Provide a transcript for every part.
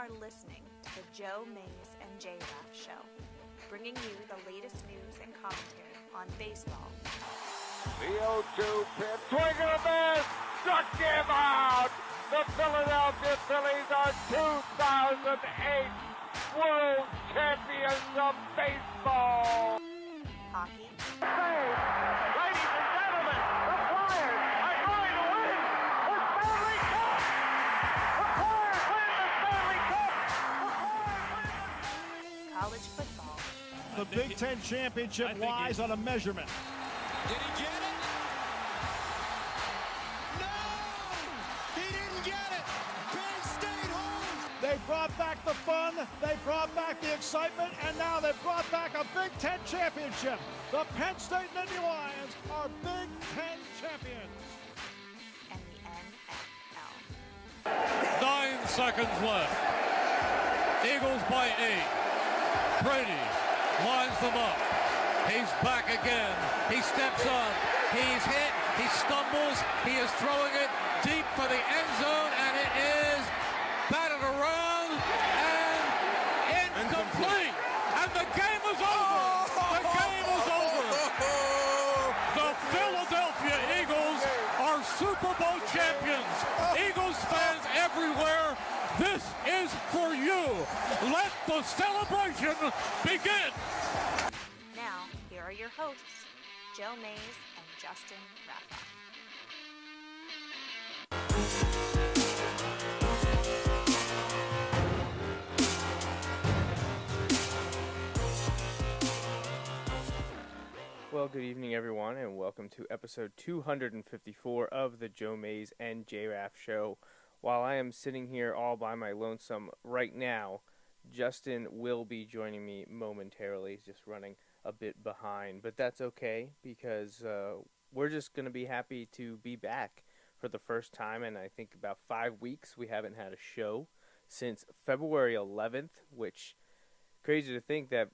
are listening to the Joe Mays and J-Raff Show, bringing you the latest news and commentary on baseball. The 0-2 pitch, swing and a miss, struck him out! The Philadelphia Phillies are 2008 World Champions of Baseball! Hockey. Ladies and gentlemen, the Flyers are going to win the Stanley Cup! The Flyers win the Stanley Cup! College football. The Big Ten championship lies on a measurement. Did he get it? No! He didn't get it! Penn State home! They brought back the fun, they brought back the excitement, and now they've brought back a Big Ten championship. The Penn State Nittany Lions are Big Ten champions. And the NFL. 9 seconds left. Eagles by 8. Brady lines them up. He's back again. He steps up. He's hit. He stumbles. He is throwing it deep for the end zone, and it is batted around and incomplete. And the game is over. The game is over. The Philadelphia Eagles are Super Bowl champions. Eagles fans everywhere, this is for you. Let the celebration begin. Now, here are your hosts, Joe Mays and Justin Raffa. Well, good evening, everyone, and welcome to episode 254 of the Joe Mays and J-Raff Show. While I am sitting here all by my lonesome right now, Justin will be joining me momentarily. He's just running a bit behind, but that's okay because we're just going to be happy to be back for the first time in I think about 5 weeks. We haven't had a show since February 11th, which crazy to think that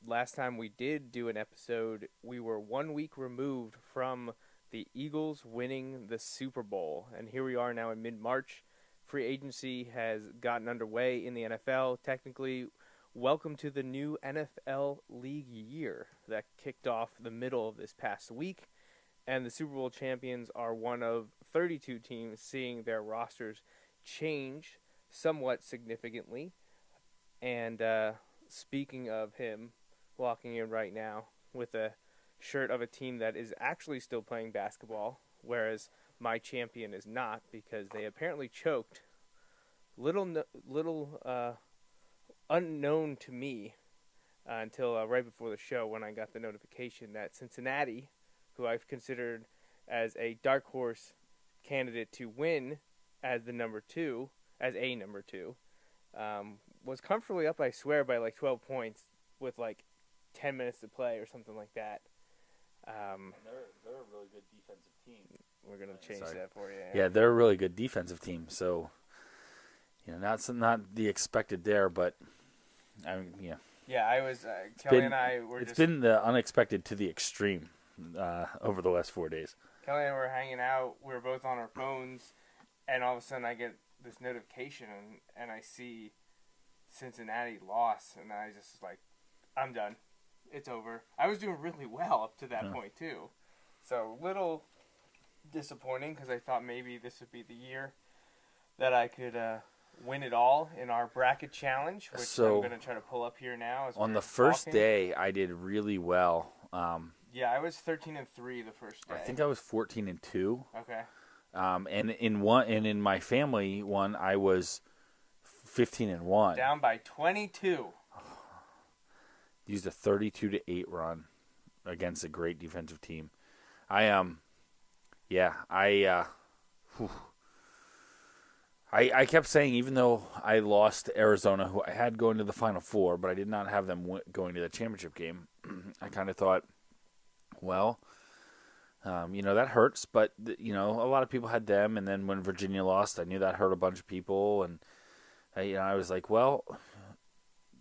last time we did do an episode, we were 1 week removed from the Eagles winning the Super Bowl, and here we are now in mid-March. Free agency has gotten underway in the NFL. Technically, welcome to the new NFL league year that kicked off the middle of this past week. And the Super Bowl champions are one of 32 teams seeing their rosters change somewhat significantly. And speaking of him, walking in right now with a shirt of a team that is actually still playing basketball, whereas my champion is not because they apparently choked. Little unknown to me until right before the show when I got the notification that Cincinnati, who I've considered as a dark horse candidate to win as a number two, was comfortably up, I swear, by like 12 points with like 10 minutes to play or something like that. They're a really good defensive team. We're going to change that for you. Yeah, they're a really good defensive team. So, not the expected there, but I mean, yeah. Yeah, I was Kelly and I were. It's been the unexpected to the extreme over the last 4 days. Kelly and I were hanging out. We were both on our phones, and all of a sudden I get this notification, and I see Cincinnati lost, and I just like, I'm done. It's over. I was doing really well up to that point too, so a little disappointing because I thought maybe this would be the year that I could win it all in our bracket challenge, which I'm going to try to pull up here now. On the first day, I did really well. Yeah, I was 13-3 the first day. I think I was 14-2. Okay. And in my family one, I was 15-1. Down by 22. Used a 32-8 run against a great defensive team. I kept saying, even though I lost to Arizona, who I had going to the Final Four, but I did not have them going to the championship game, I kind of thought, well, that hurts, but, a lot of people had them, and then when Virginia lost, I knew that hurt a bunch of people, and, I was like, well,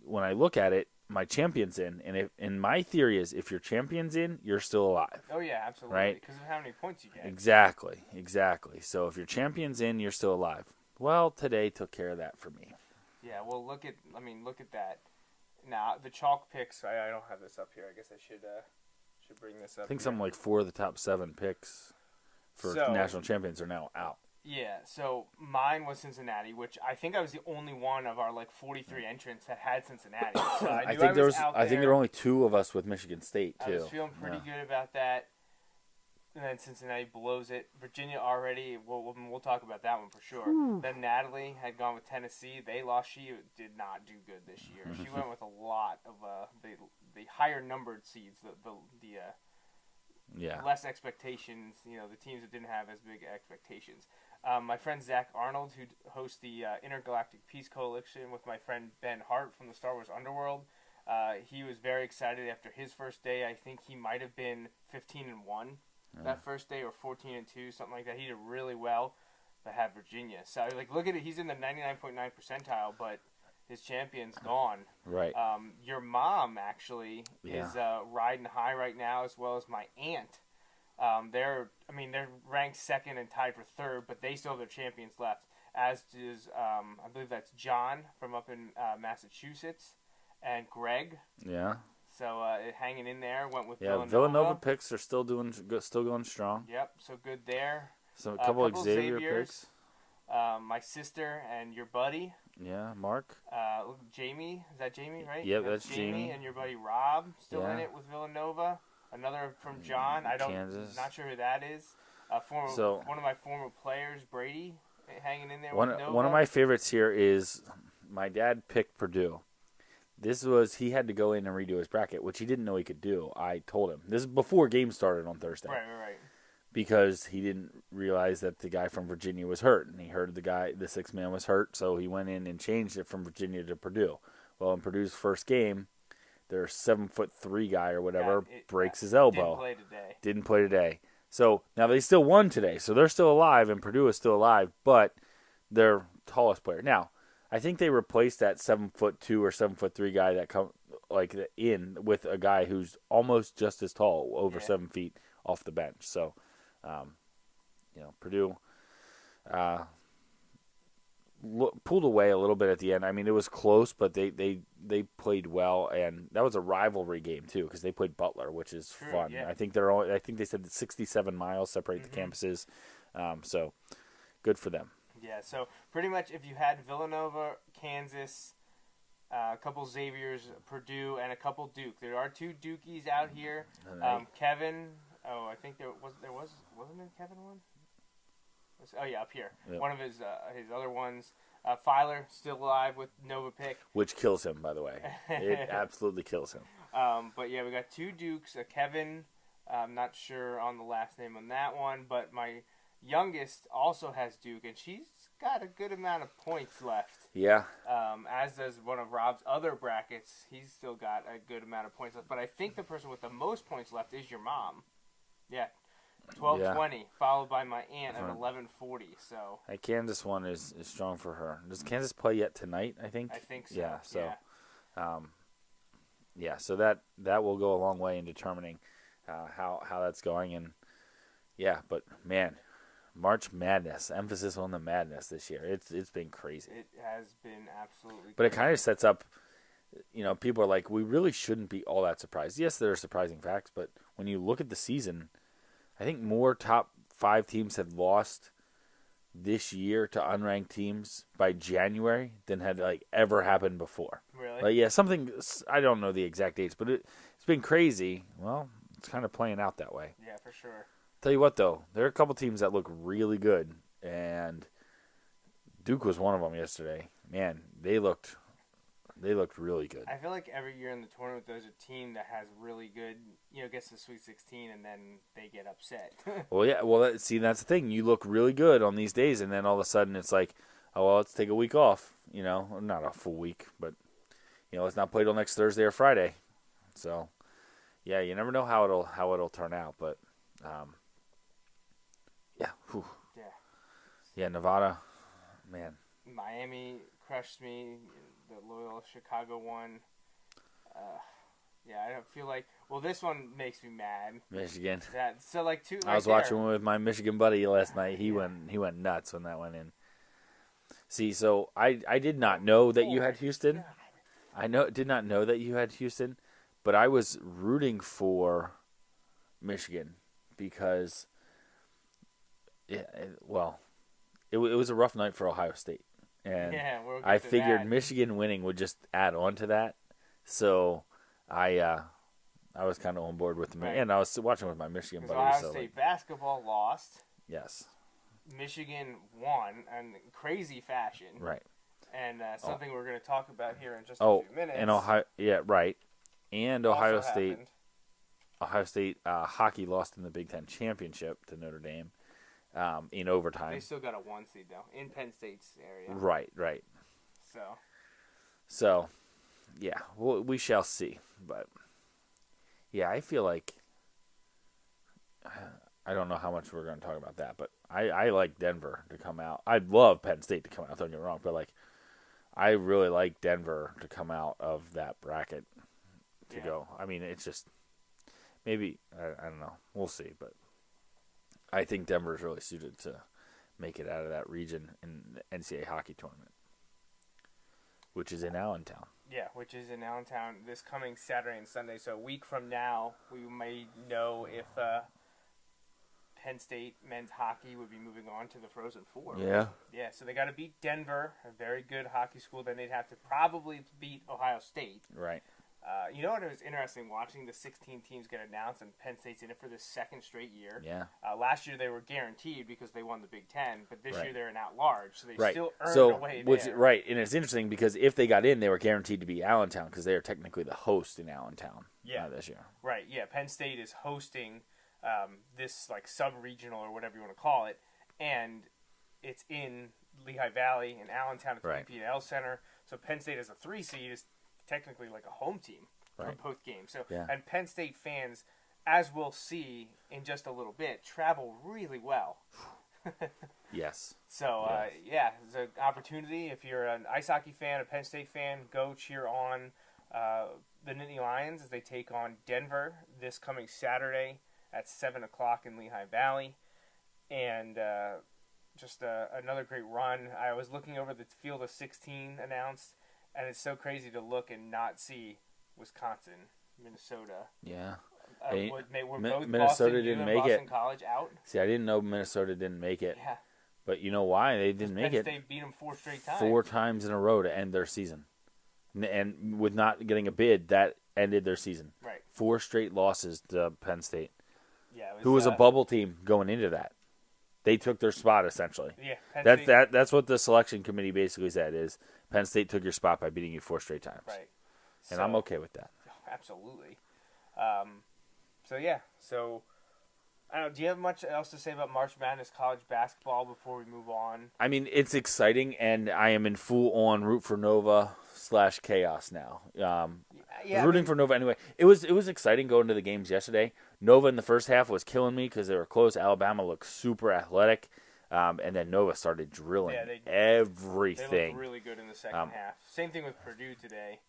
when I look at it, my champion's in, and my theory is if your champion's in, you're still alive. Oh, yeah, absolutely, right? Because of how many points you get. Exactly. So if your champion's in, you're still alive. Well, today took care of that for me. Yeah, well, look at that. Now, the chalk picks, I don't have this up here. I guess I should bring this up. I think here. something like 4 of the top 7 picks for national champions are now out. Yeah, so mine was Cincinnati, which I think I was the only one of our 43 entrants that had Cincinnati. So I think there were only 2 of us with Michigan State too. I was feeling pretty good about that. And then Cincinnati blows it. Virginia already, we'll talk about that one for sure. Then Natalie had gone with Tennessee. They lost. She did not do good this year. She went with a lot of the higher numbered seeds, the less expectations. The teams that didn't have as big expectations. My friend Zach Arnold, who hosts the Intergalactic Peace Coalition with my friend Ben Hart from the Star Wars Underworld, he was very excited after his first day. I think he might have been 15-1. That first day, or 14-2, something like that. He did really well, but had Virginia. So, look at it. He's in the 99.9 percentile, but his champion's gone. Right. Your mom, actually, is riding high right now, as well as my aunt. They're ranked second and tied for third, but they still have their champions left, as does, I believe that's John from up in Massachusetts, and Greg. Yeah. So hanging in there, went with Villanova picks are still going strong. Yep, so good there. So a couple Xavier picks. My sister and your buddy. Yeah, Mark. Jamie, is that Jamie, right? Yep, that's Jamie. And your buddy Rob still in it with Villanova. Another from John. Kansas. Not sure who that is. One of my former players, Brady, hanging in there with Nova. One of my favorites here is my dad picked Purdue. He had to go in and redo his bracket, which he didn't know he could do. I told him. This is before games started on Thursday. Right. Because he didn't realize that the guy from Virginia was hurt. And he heard the sixth man was hurt, so he went in and changed it from Virginia to Purdue. Well, in Purdue's first game, their 7'3" guy or whatever breaks his elbow. Didn't play today. So now they still won today. So they're still alive, and Purdue is still alive, but their tallest player. Now, I think they replaced that 7'2" or 7'3" guy that come in with a guy who's almost just as tall, over 7 feet off the bench. So, Purdue pulled away a little bit at the end. I mean, it was close, but they played well, and that was a rivalry game too because they played Butler, which is fun. Yeah. I think they said 67 miles separate the campuses, so good for them. Yeah, so pretty much if you had Villanova, Kansas, a couple Xaviers, Purdue, and a couple Duke. There are 2 Dukies out here. Kevin, I think wasn't there Kevin one? Oh yeah, up here. Yep. One of his other ones. Filer still alive with Nova pick, which kills him, by the way. It absolutely kills him. But yeah, we got 2 Dukes. Kevin, I'm not sure on the last name on that one, but my youngest also has Duke, and she's got a good amount of points left. Yeah. As does one of Rob's other brackets. He's still got a good amount of points left. But I think the person with the most points left is your mom. Yeah. 12:20, followed by my aunt at 11:40. So that Kansas one is strong for her. Does Kansas play yet tonight? I think. I think so. Yeah. So, so that will go a long way in determining how that's going. And but man, March Madness, emphasis on the madness this year. It's been crazy. It has been absolutely. But it kind of sets up. People are like, we really shouldn't be all that surprised. Yes, there are surprising facts, but when you look at the season, I think more top 5 teams have lost this year to unranked teams by January than had ever happened before. Really? Something, I don't know the exact dates, but it's been crazy. Well, it's kind of playing out that way. Yeah, for sure. Tell you what, though, there are a couple teams that look really good, and Duke was one of them yesterday. Man, they looked really good. I feel like every year in the tournament, there's a team that has really good, gets to the Sweet 16, and then they get upset. Well, yeah. Well, that's the thing. You look really good on these days, and then all of a sudden it's like, oh, well, let's take a week off. Not a full week, but let's not play till next Thursday or Friday. So, yeah, you never know how it'll turn out, but yeah. Whew. Yeah. Yeah, Nevada, man. Miami crushed me. The Loyola Chicago one. I don't feel like. Well, this one makes me mad. Michigan. Two. I was watching with my Michigan buddy last night. He went nuts when that went in. See, so I did not know that you had Houston. Did not know that you had Houston, but I was rooting for Michigan because, it was a rough night for Ohio State, and I figured Michigan winning would just add on to that. So I was kind of on board with the and I was watching with my Michigan buddies. Ohio State basketball lost. Yes. Michigan won in crazy fashion. Right. And something we're going to talk about here in just a few minutes. And Ohio, right. And Ohio State hockey lost in the Big Ten championship to Notre Dame in overtime. They still got a 1 seed though in Penn State's area. Right. So, yeah, we shall see. But yeah, I feel like I don't know how much we're going to talk about that, but I like Denver to come out. I'd love Penn State to come out. Don't get me wrong, but I really like Denver to come out of that bracket to go. I mean, it's just maybe I don't know. We'll see, but I think Denver is really suited to make it out of that region in the NCAA hockey tournament, which is in Allentown. Yeah, which is in Allentown this coming Saturday and Sunday. So a week from now, we may know if Penn State men's hockey would be moving on to the Frozen Four. Yeah. Yeah, so they got to beat Denver, a very good hockey school. Then they'd have to probably beat Ohio State. Right. You know what? It was interesting watching the 16 teams get announced, and Penn State's in it for the second straight year. Yeah. Last year they were guaranteed because they won the Big Ten, but this year they're an at-large, so they still earned a way there. Right, and it's interesting because if they got in, they were guaranteed to be Allentown because they are technically the host in Allentown this year. Right, yeah. Penn State is hosting this sub-regional or whatever you want to call it, and it's in Lehigh Valley in Allentown at the PPL Center. So Penn State as a 3 seed is technically like a home team for both games. So and Penn State fans, as we'll see in just a little bit, travel really well. Yes. So it's an opportunity. If you're an ice hockey fan, a Penn State fan, go cheer on the Nittany Lions as they take on Denver this coming Saturday at 7 o'clock in Lehigh Valley. And just another great run. I was looking over the field of 16 announced, and it's so crazy to look and not see Wisconsin, Minnesota. Yeah. Were both Minnesota Boston didn't U and make Boston it. College out? See, I didn't know Minnesota didn't make it. Yeah. But you know why they didn't make it? They beat them 4 straight times. 4 times in a row to end their season. And with not getting a bid, that ended their season. Right. 4 straight losses to Penn State. Yeah, who was a bubble team going into that. They took their spot essentially. Yeah, that's what the selection committee basically said is Penn State took your spot by beating you 4 straight times. Right. And I'm okay with that. Absolutely. So I don't know, do you have much else to say about March Madness college basketball before we move on? I mean, it's exciting, and I am in full-on root for Nova / chaos now. Rooting for Nova anyway. It was exciting going to the games yesterday. Nova in the first half was killing me because they were close. Alabama looked super athletic, and then Nova started drilling everything. They looked really good in the second half. Same thing with Purdue today.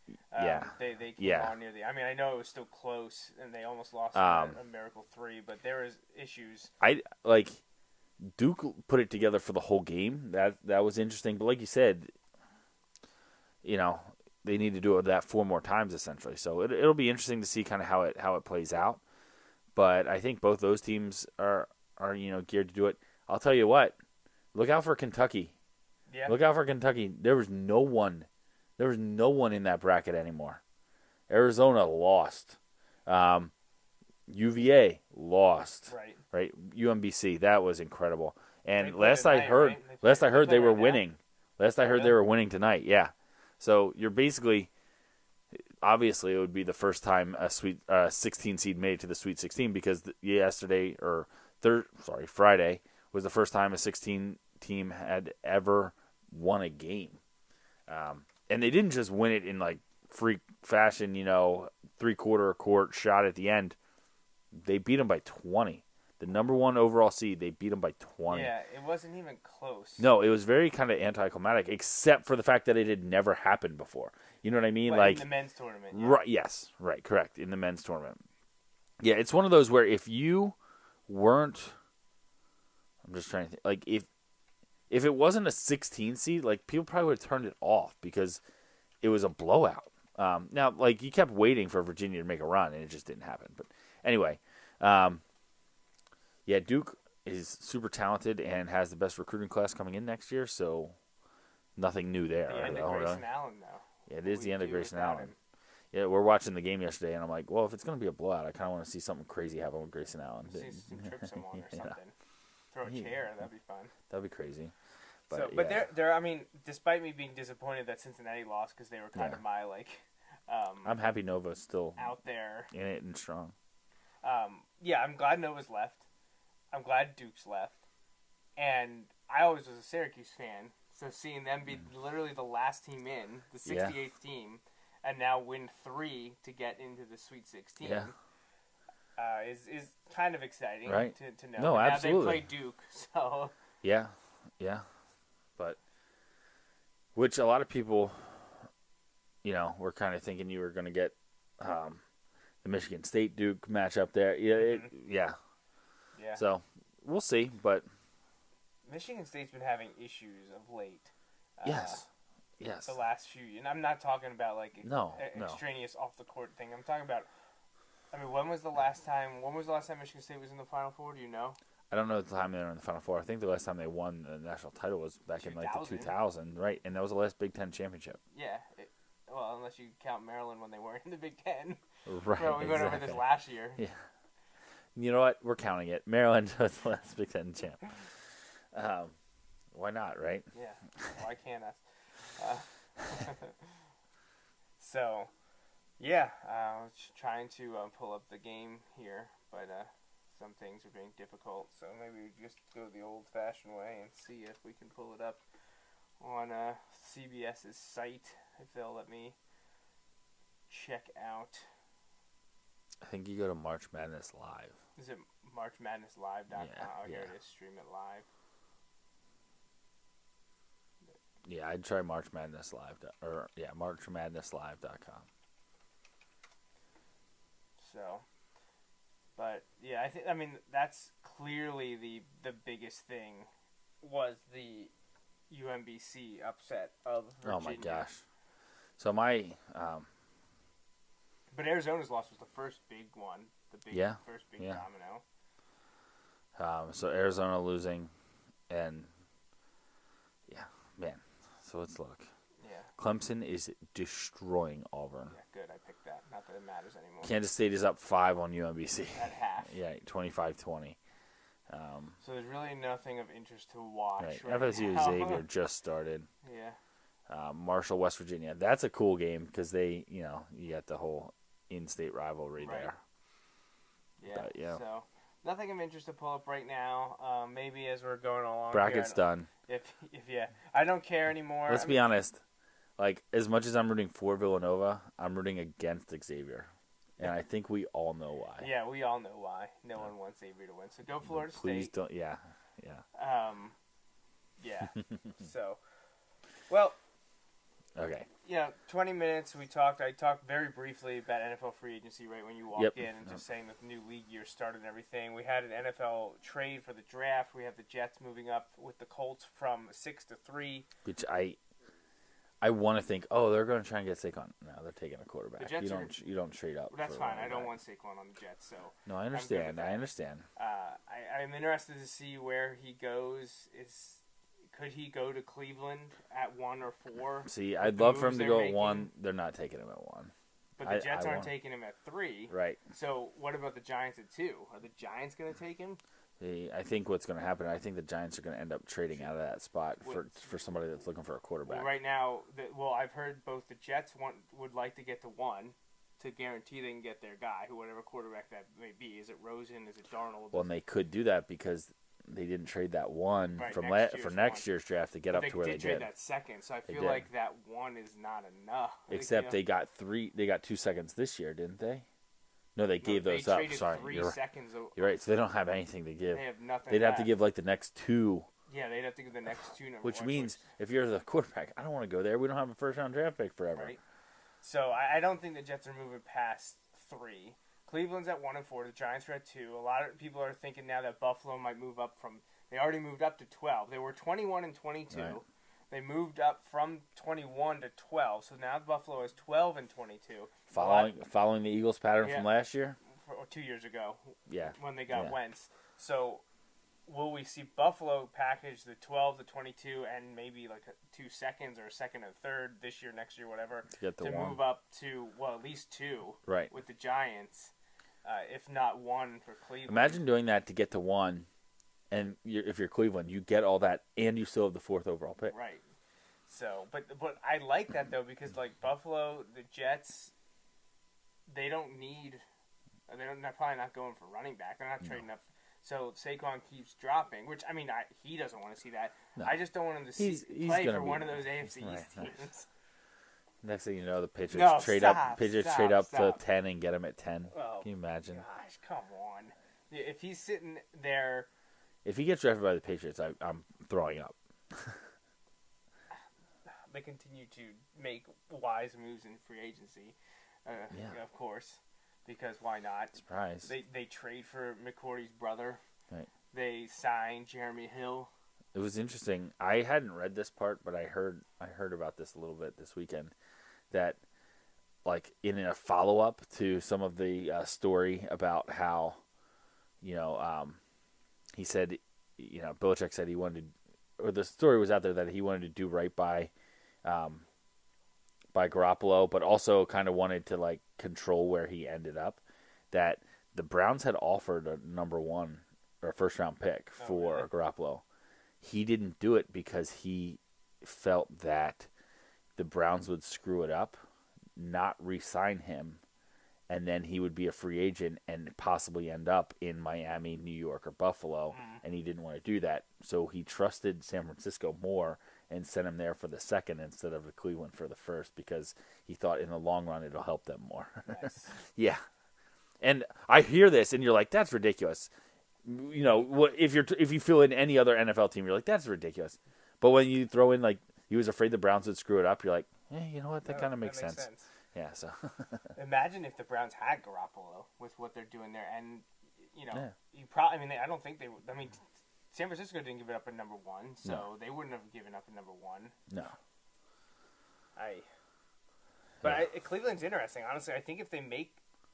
They came on near the. I mean, I know it was still close, and they almost lost a miracle 3, but there was issues. Duke put it together for the whole game. That was interesting, but like you said, they need to do that 4 more times essentially. So it'll be interesting to see kind of how it plays out. But I think both those teams are geared to do it. I'll tell you what, look out for Kentucky. Yeah. Look out for Kentucky. There was no one in that bracket anymore. Arizona lost. UVA lost. Right. UMBC, that was incredible. And last I heard they were winning. Last I heard they were winning tonight. Yeah. So you're basically, obviously, it would be the first time a 16 seed made it to the Sweet 16 because Friday was the first time a 16 team had ever won a game, and they didn't just win it in freak fashion, 3/4 court shot at the end. They beat them by 20. The number 1 overall seed, they beat them by 20. Yeah, it wasn't even close. No, it was very kind of anticlimactic, except for the fact that it had never happened before. You know what I mean? In the men's tournament. Yeah. Right. Yes. Right. Correct. In the men's tournament. Yeah, it's one of those where if you weren't, I'm just trying to think, if it wasn't a 16 seed, like, people probably would have turned it off because it was a blowout. Now, like, you kept waiting for Virginia to make a run, and it just didn't happen. But anyway, yeah, Duke is super talented and has the best recruiting class coming in next year, so nothing new there. The end of Grayson Allen, though. Yeah, it is the end of Grayson Allen. Yeah, we're watching the game yesterday, and I'm like, well, if it's going to be a blowout, I kind of want to see something crazy happen with Grayson Allen. Trip someone or something. Throw a chair, that'd be fun. That'd be crazy. But yeah. they're. I mean, despite me being disappointed that Cincinnati lost because they were kind of my I'm happy Nova's still out there in it and strong. Yeah, I'm glad Nova's left. I'm glad Duke's left, and I always was a Syracuse fan. So seeing them be literally the last team in, the 68th team, and now win 3 to get into the Sweet 16, is kind of exciting to know. No, but absolutely. Now they play Duke, so yeah, but which a lot of people, were kind of thinking you were going to get the Michigan State Duke matchup there. Yeah. So we'll see, but Michigan State's been having issues of late. Yes. The last few, and I'm not talking about extraneous off the court thing. I'm talking about. I mean, when was the last time Michigan State was in the Final Four? Do you know? I don't know the time they were in the Final Four. I think the last time they won the national title was back 2000. in like the 2000, right? And that was the last Big Ten championship. Yeah. Well, unless you count Maryland when they weren't in the Big Ten. Right. Well, we went over this last year. Yeah. You know what? We're counting it. Maryland was the last Big Ten champ. Why not, right? Yeah. Why can't us? So, yeah, I was trying to pull up the game here, but some things are being difficult, so maybe we just go the old-fashioned way and see if we can pull it up on CBS's site, if they'll let me check out. I think you go to March Madness Live. Is it marchmadnesslive.com? Yeah, Here it is, stream it live. Yeah, I'd try March Madness Live, marchmadnesslive.com. So, but yeah, I mean that's clearly the biggest thing was the UMBC upset of Virginia. Oh my gosh! So my but Arizona's loss was the first big one, first big domino. So Arizona losing, and man. So let's look. Yeah. Clemson is destroying Auburn. Yeah, good. I picked that. Not that it matters anymore. Kansas State is up 5 on UMBC. At half. Yeah, 25-20. So there's really nothing of interest to watch. Right. FSU now. Xavier just started. Yeah. Marshall, West Virginia. That's a cool game because they, you got the whole in-state rivalry there. Yeah. But, So nothing of interest to pull up right now. Maybe as we're going along. Bracket's done. If I don't care anymore. Let's be honest. Like, as much as I'm rooting for Villanova, I'm rooting against Xavier. And I think we all know why. Yeah, we all know why. No one wants Xavier to win. So go Florida State. Please don't. Yeah. Yeah. So, well. Okay. 20 minutes. I talked very briefly about NFL free agency right when you walked in and just saying that the new league year started and everything. We had an NFL trade for the draft. We have the Jets moving up with the Colts from 6 to 3. Which I want to think, they're going to try and get Saquon. No, they're taking a quarterback. You don't trade up. That's fine. I don't want Saquon on the Jets. So no, I understand. I'm interested to see where he goes. Could he go to Cleveland at 1 or 4? See, I'd love for him to go at 1. They're not taking him at 1. But the Jets aren't taking him at 3. Right. So what about the Giants at 2? Are the Giants going to take him? I think what's going to happen, I think the Giants are going to end up trading out of that spot for somebody that's looking for a quarterback. Well, right now, I've heard both the Jets would like to get to 1 to guarantee they can get their guy, whatever quarterback that may be. Is it Rosen? Is it Darnold? Well, and they could do that because they didn't trade that 1 for next year's draft to get up to where they did. They did trade that 2nd, so I feel like that 1 is not enough. Except they got 2 seconds this year, didn't they? No, they gave those up. Sorry, you're right. So they don't have anything to give. They have nothing. They'd have to give like the next 2. Yeah, they'd have to give the next 2 Which means if you're the quarterback, I don't want to go there. We don't have a first-round draft pick forever. Right. So I don't think the Jets are moving past 3. Cleveland's at 1 and 4. The Giants are at 2. A lot of people are thinking now that Buffalo might move up from They already moved up to 12. They were 21 and 22. Right. They moved up from 21 to 12. So now Buffalo is 12 and 22. Following the Eagles pattern Yeah. from last year. Or 2 years ago. Yeah. When they got Yeah. Wentz. So will we see Buffalo package the 12, the 22, and maybe like 2 seconds or a second and third this year, next year, whatever, To get the one. move up to, well, at least 2 Right. with the Giants, if not 1 for Cleveland. Imagine doing that to get to 1, and if you're Cleveland, you get all that, and you still have the 4th overall pick. Right. So, but I like that, though, because, like, Buffalo, the Jets, they're probably not going for running back. They're not trading up. So Saquon keeps dropping, which, I mean, he doesn't want to see that. No. I just don't want him to He's play gonna for be- one of those AFC East Right. teams. Next thing you know, the Patriots No, trade stop, up. Patriots stop, trade up stop. to 10 and get him at 10. Oh, Can you imagine? Gosh, come on. If he's sitting there, If he gets drafted by the Patriots, I'm throwing up. they continue to make wise moves in free agency, Yeah. of course, because why not? Surprise. They trade for McCourty's brother. Right. They sign Jeremy Hill. It was interesting. I hadn't read this part, but I heard about this a little bit this weekend. That, like, in a follow up to some of the story about how, he said, Belichick said he wanted to, or the story was out there that he wanted to do right by Garoppolo, but also kind of wanted to, like, control where he ended up. That the Browns had offered a number 1 or a first round pick for really? Garoppolo. He didn't do it because he felt that the Browns would screw it up, not re-sign him, and then he would be a free agent and possibly end up in Miami, New York, or Buffalo, and he didn't want to do that. So he trusted San Francisco more and sent him there for the 2nd instead of the Cleveland for the 1st because he thought in the long run it'll help them more. Nice. Yeah. And I hear this, and you're like, that's ridiculous. If you fill in any other NFL team, you're like, that's ridiculous. But when you throw in, like, he was afraid the Browns would screw it up, you're like, you know what, that kind of makes sense. Yeah, so. Imagine if the Browns had Garoppolo with what they're doing there, and Yeah. you probably. I mean, I don't think they would. I mean, San Francisco didn't give it up at number 1, so No. they wouldn't have given up at number 1. No. Cleveland's interesting. Honestly, I think if they make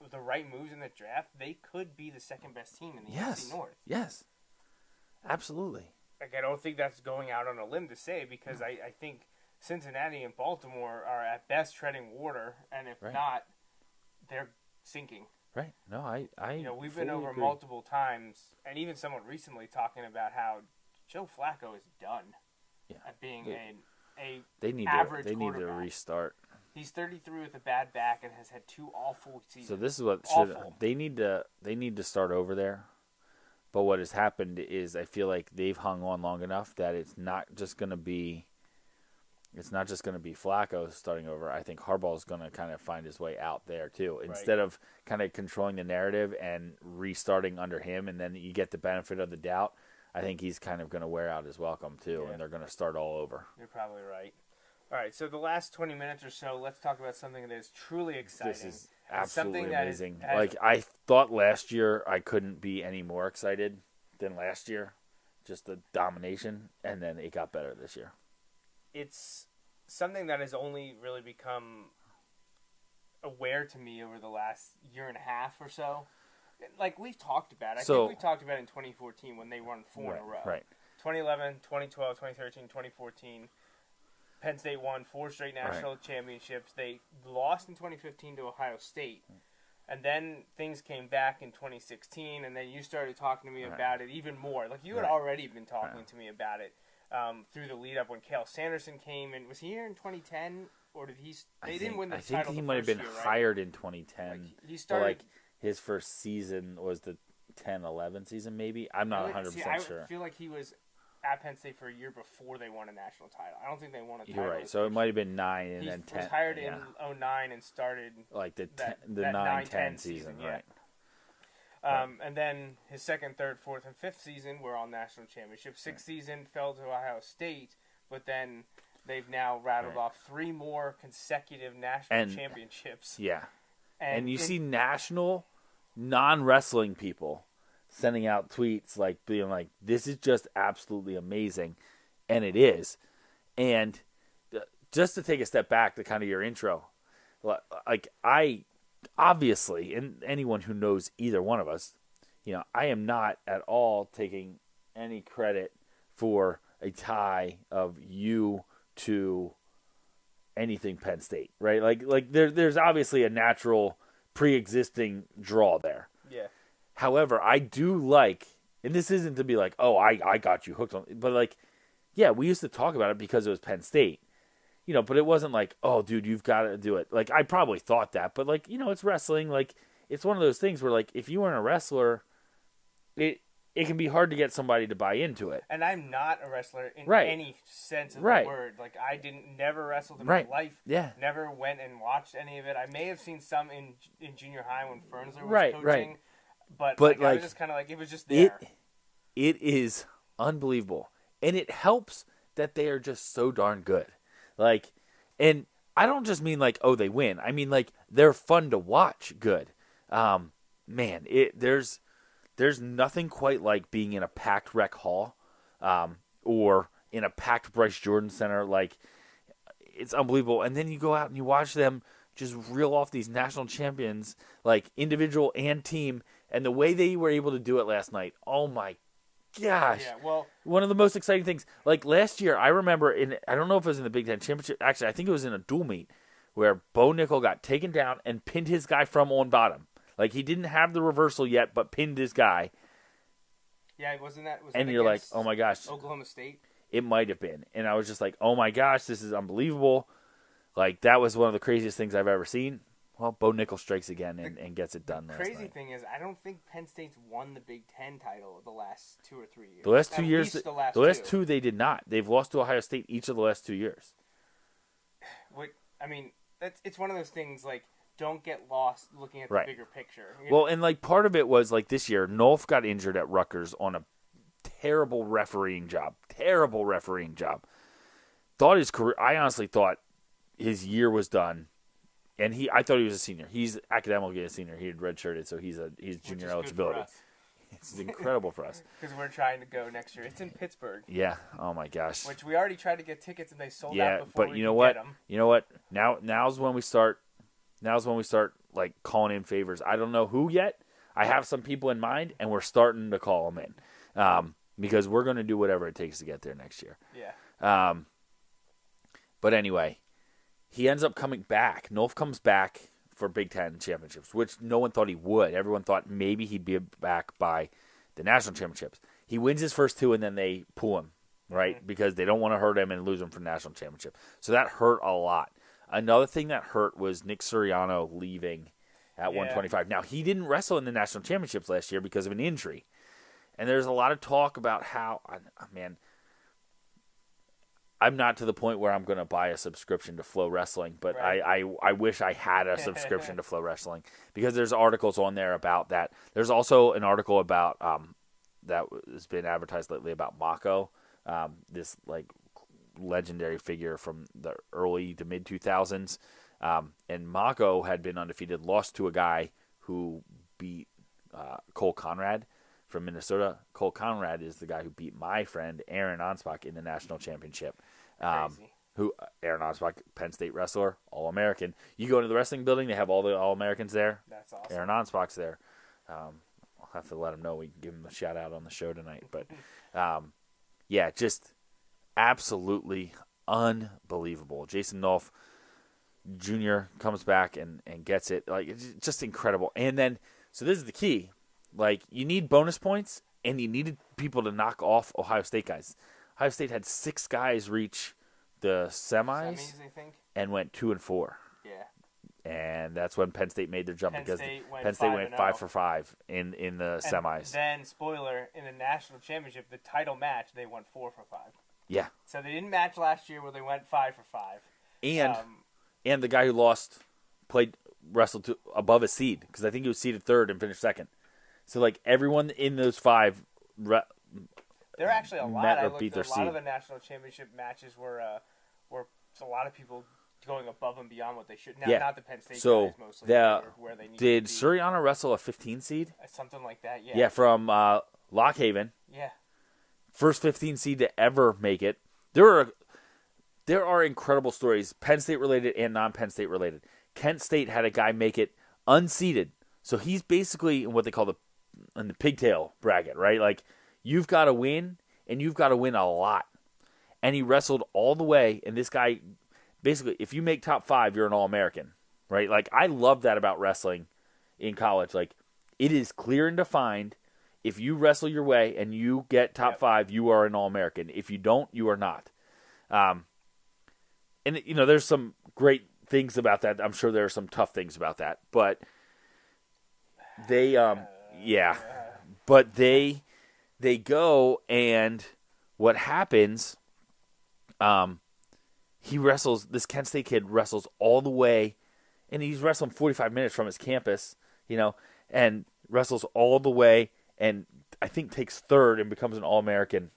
the right moves in the draft, they could be the 2nd best team in the NFC North. Yes. Absolutely. Like, I don't think that's going out on a limb to say because I think Cincinnati and Baltimore are at best treading water, and if Right. not, they're sinking. Right. No, I We've been fully over agree. multiple times, and even someone recently talking about how Joe Flacco is done at being They need average to quarterback. restart. He's 33 with a bad back and has had 2 awful seasons. So this is what Awful. they need to start over there. But what has happened is I feel like they've hung on long enough that it's not just going to be Flacco starting over. I think Harbaugh is going to kind of find his way out there too. Instead of kind of controlling the narrative and restarting under him, and then you get the benefit of the doubt. I think he's kind of going to wear out his welcome too, and they're going to start all over. You're probably right. All right, so the last 20 minutes or so, let's talk about something that is truly exciting. This is absolutely something that amazing. has- Like, I thought last year I couldn't be any more excited than last year. Just the domination, and then it got better this year. It's something that has only really become aware to me over the last year and a half or so. Like, we've talked about it. I think we talked about it in 2014 when they won 4 in a row. Right. 2011, 2012, 2013, 2014. Penn State won 4 straight national championships. They lost in 2015 to Ohio State. And then things came back in 2016, and then you started talking to me about it even more. Like, you had already been talking to me about it through the lead-up when Cale Sanderson came. And was he here in 2010? Or did he – they didn't win the title I think he the might have first been year, right? hired in 2010. Like, he started – like, his first season was the 10-11 season, maybe. I'm not 100% sure. I feel like he was at Penn State for a year before they won a national title. I don't think they won a title. You're right. So it might have been 9 and then 10. He was hired in 2009 and started like the that 9-10 season, right? And then his 2nd, 3rd, 4th, and 5th season were all national championships. 6th season fell to Ohio State, but then they've now rattled off 3 more consecutive national championships. Yeah. And you see national non-wrestling people sending out tweets like being like, this is just absolutely amazing. And it is. And just to take a step back to kind of your intro, like I obviously, and anyone who knows either one of us, I am not at all taking any credit for a tie of you to anything Penn State, right? Like there's obviously a natural pre-existing draw there. Yeah. However, I do like, and this isn't to be like, oh, I got you hooked on, but like, yeah, we used to talk about it because it was Penn State, but it wasn't like, oh, dude, you've got to do it. Like, I probably thought that, but like, it's wrestling. Like, it's one of those things where like, if you weren't a wrestler, it can be hard to get somebody to buy into it. And I'm not a wrestler in any sense of the word. Like, I never wrestled in my life. Yeah. Never went and watched any of it. I may have seen some in junior high when Fernsler was coaching. Right. But like, I was just kind of like, it was just there. It is unbelievable. And it helps that they are just so darn good. Like, and I don't just mean like, oh, they win. I mean, like, they're fun to watch good. Man, there's nothing quite like being in a packed rec hall or in a packed Bryce Jordan Center. Like, it's unbelievable. And then you go out and you watch them just reel off these national champions, like individual and team, and the way they were able to do it last night. Oh, my gosh. Yeah, well, one of the most exciting things. Like, last year, I remember, I don't know if it was in the Big Ten Championship. Actually, I think it was in a dual meet where Bo Nickel got taken down and pinned his guy from on bottom. Like, he didn't have the reversal yet, but pinned his guy. Yeah, wasn't that? And you're like, oh my gosh. Oklahoma State? It might have been. And I was just like, oh my gosh, this is unbelievable. Like, that was one of the craziest things I've ever seen. Well, Bo Nickel strikes again and gets it done last night. The crazy thing is, I don't think Penn State's won the Big Ten title the last 2 or 3 years. The last 2 years, the last two they did not. They've lost to Ohio State each of the last 2 years. I mean, it's one of those things, like, don't get lost looking at the bigger picture. Well, and like part of it was like this year, Nolf got injured at Rutgers on a terrible refereeing job. Thought his career. I honestly thought his year was done, and I thought he was a senior. He's academically a senior. He had redshirted, so he's junior eligibility. It's incredible for us because we're trying to go next year. It's in Pittsburgh. Yeah. Oh my gosh. Which we already tried to get tickets and they sold out before. Yeah, but you know what? You know what? Now's when we start. Like calling in favors. I don't know who yet. I have some people in mind, and we're starting to call them in because we're going to do whatever it takes to get there next year. Yeah. But anyway, he ends up coming back. Nolf comes back for Big Ten championships, which no one thought he would. Everyone thought maybe he'd be back by the national championships. He wins his first two, and then they pull him, right? Mm-hmm. Because they don't want to hurt him and lose him for national championship. So that hurt a lot. Another thing that hurt was Nick Suriano leaving at 125. Now, he didn't wrestle in the national championships last year because of an injury. And there's a lot of talk about how, man, I'm not to the point where I'm going to buy a subscription to Flow Wrestling, but I wish I had a subscription to Flow Wrestling because there's articles on there about that. There's also an article about that has been advertised lately about Mako, this like legendary figure from the early to mid 2000s, and Mako had been undefeated, lost to a guy who beat Cole Conrad from Minnesota. Cole Conrad is the guy who beat my friend Aaron Anspach in the national championship. Who Aaron Anspach, Penn State wrestler, All-American. You go into the wrestling building, they have all the All-Americans there. That's awesome. Aaron Anspach's there. I'll have to let him know. We can give him a shout out on the show tonight. But yeah, just absolutely unbelievable. Jason Nolf Jr. comes back and gets it. Like, it's just incredible. And then, so this is the key. Like, you need bonus points, and you needed people to knock off Ohio State guys. Ohio State had 6 guys reach the semis I think. And went 2-4. Yeah. And that's when Penn State made their jump Penn because State went 5 for 5 in the semis. Then, spoiler, in the national championship, the title match, they went 4 for 5. Yeah. So they didn't match last year where they went 5 for 5. And the guy who lost wrestled above a seed because I think he was seeded 3rd and finished 2nd. So like everyone in those 5 there are actually a lot. met or I looked beat at their a lot seed. of the national championship matches were a lot of people going above and beyond what they should. Now, Yeah. not the Penn State So guys mostly. Where they need did to be. Suriano wrestle a 15 seed? Something like that, yeah. Yeah, from Lock Haven. Yeah. First 15 seed to ever make it. There are incredible stories, Penn State related and non-Penn State related. Kent State had a guy make it unseeded. So he's basically in what they call in the pigtail bracket, right? Like, you've got to win, and you've got to win a lot. And he wrestled all the way, and this guy, basically, if you make top 5, you're an All-American, right? Like, I love that about wrestling in college. Like, it is clear and defined. If you wrestle your way and you get top 5, you are an All-American. If you don't, you are not. And, there's some great things about that. I'm sure there are some tough things about that. But they, But they go, and what happens, this Kent State kid wrestles all the way, and he's wrestling 45 minutes from his campus, and wrestles all the way, and I think takes third and becomes an All-American.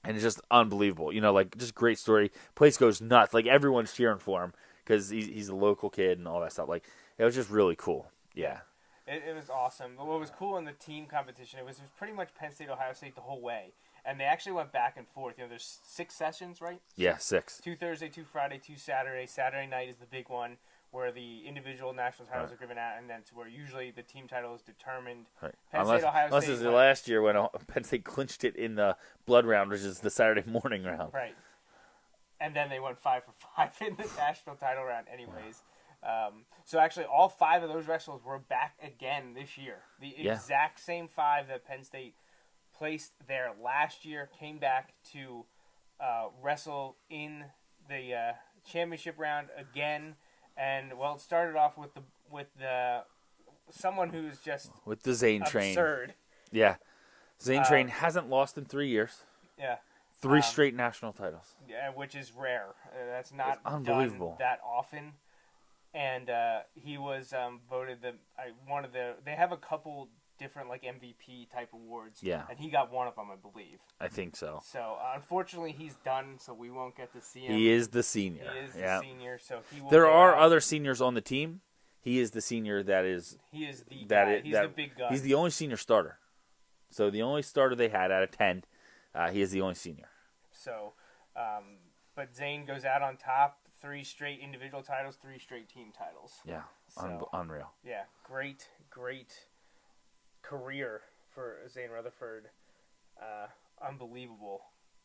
And it's just unbelievable. Just great story. Place goes nuts. Like, everyone's cheering for him because he's a local kid and all that stuff. Like, it was just really cool. Yeah. It was awesome. What was cool in the team competition, it was pretty much Penn State, Ohio State the whole way. And they actually went back and forth. There's 6 sessions, right? Yeah, 6. 2 Thursday, 2 Friday, 2 Saturday. Saturday night is the big one where the individual national titles are given out, and then to where usually the team title is determined. Right. Penn State, Ohio unless State it's last year when Penn State clinched it in the blood round, which is the Saturday morning round. Right. And then they went 5 for 5 in the national title round anyways. So actually all 5 of those wrestlers were back again this year. The exact same 5 that Penn State placed there last year came back to wrestle in the championship round again. And it started off with the someone who's just with the Zane train. Absurd. Yeah, Zane train hasn't lost in 3 years. Yeah, 3 straight national titles. Yeah, which is rare. That's not unbelievable done that often. And he was voted one of the. They have a couple different MVP type awards. Yeah, and he got one of them, I believe. I think so. So unfortunately, he's done. So we won't get to see him. He is the senior. He is the senior. So he will. There are other seniors on the team. He is the senior that is. He is the guy. He's the big guy. He's the only senior starter. So the only starter they had out of 10, he is the only senior. So, but Zane goes out on top. 3 straight individual titles, 3 straight team titles. Yeah, so, unreal. Yeah, great career for Zane Rutherford. Unbelievable.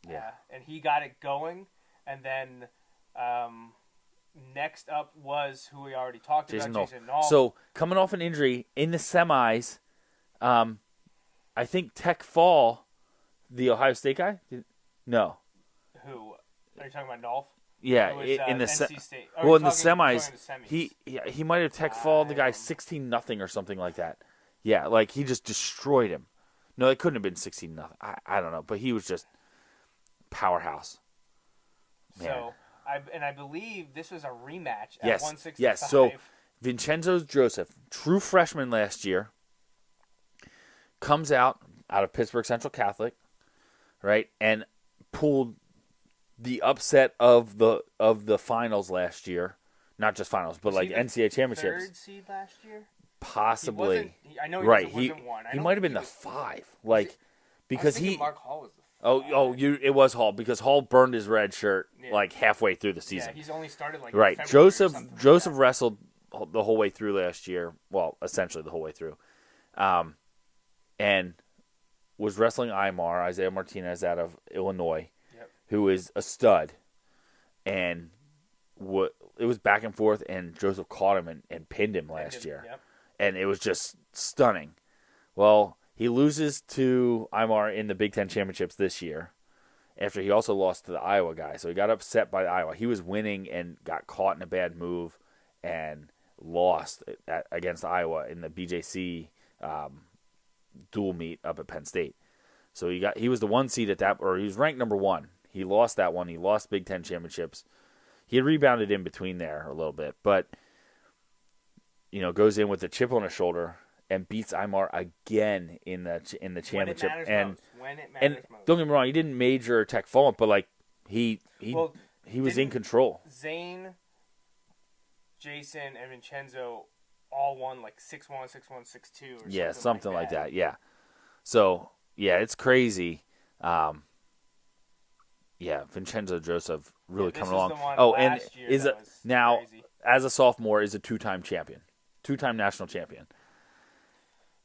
Yeah. And he got it going, and then next up was who we already talked about, Jason Nall. So, coming off an injury in the semis, I think Tech Fall, the Ohio State guy? No. Who? Are you talking about Nolf? Yeah, in the in the semis, he might have Tech Fall the guy 16-0 or something like that. Yeah, like he just destroyed him. No, it couldn't have been 16-0. I don't know, but he was just powerhouse. Man. So I believe this was a rematch at yes, 165. Yes, so Vincenzo Joseph, true freshman last year, comes out of Pittsburgh Central Catholic, right, and pulled the upset of the finals last year, not just finals, but like NCAA championships. 3rd seed last year, possibly. I know he wasn't 1. He might have been the 5, like because Mark Hall was the 5. It was Hall because Hall burned his red shirt like halfway through the season. Yeah, he's only started like right. February Joseph wrestled the whole way through last year. Well, essentially the whole way through, and was wrestling Isaiah Martinez out of Illinois. Who is a stud, and it was back and forth, and Joseph caught him and pinned him last year, and it was just stunning. Well, he loses to Imar in the Big Ten championships this year, after he also lost to the Iowa guy, so he got upset by Iowa. He was winning and got caught in a bad move and lost against Iowa in the BJC dual meet up at Penn State. So he was the 1 seed at that, or he was ranked number 1. He lost that one. He lost Big Ten championships. He had rebounded in between there a little bit, but goes in with a chip on his shoulder and beats Imar again in the championship. When it matters most. Don't get me wrong, he didn't major Tech Fall, but like he was in control. Zane Jason and Vincenzo all won like 6-1, 6-1, 6-2 or Yeah, something something like that. Yeah. So, yeah, it's crazy. Yeah, Vincenzo Joseph really coming along. And now, crazy. As a sophomore, is a two-time champion. Two-time national champion.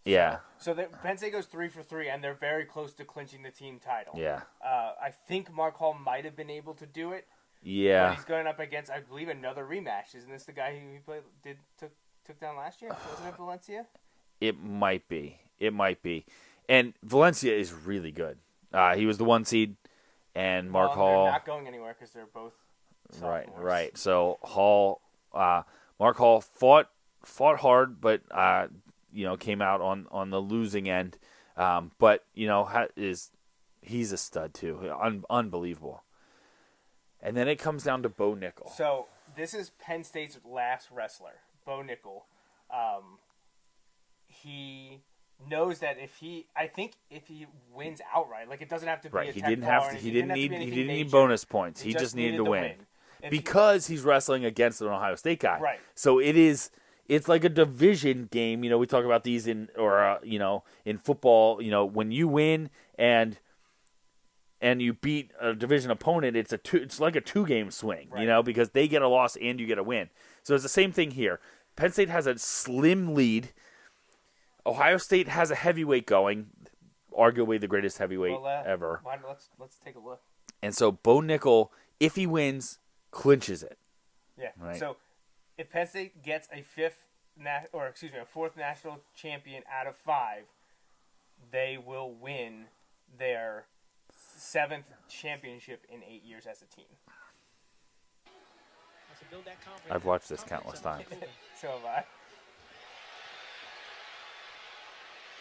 Yeah. So Penn State goes 3 for 3, and they're very close to clinching the team title. Yeah. I think Mark Hall might have been able to do it. Yeah. But he's going up against, I believe, another rematch. Isn't this the guy who he took down last year? Wasn't it Valencia? It might be. And Valencia is really good. He was the 1 seed, and Mark Hall. They're not going anywhere because they're both sophomores. Right. So Mark Hall fought hard, but came out on the losing end. But he's a stud too, unbelievable. And then it comes down to Bo Nickel. So this is Penn State's last wrestler, Bo Nickel. He knows that if he wins outright, like it doesn't have to be a tech he didn't need bonus points. He just needed to win. Because he's wrestling against an Ohio State guy. Right. So it's like a division game. We talk about these in football. When you win and you beat a division opponent, it's like a 2-game swing. Right. Because they get a loss and you get a win. So it's the same thing here. Penn State has a slim lead. Ohio State has a heavyweight going, arguably the greatest heavyweight ever. Let's take a look. And so Bo Nickel, if he wins, clinches it. Yeah. Right. So if Penn State gets a fourth national champion out of 5, they will win their 7th championship in 8 years as a team. I've watched this countless times. So have I.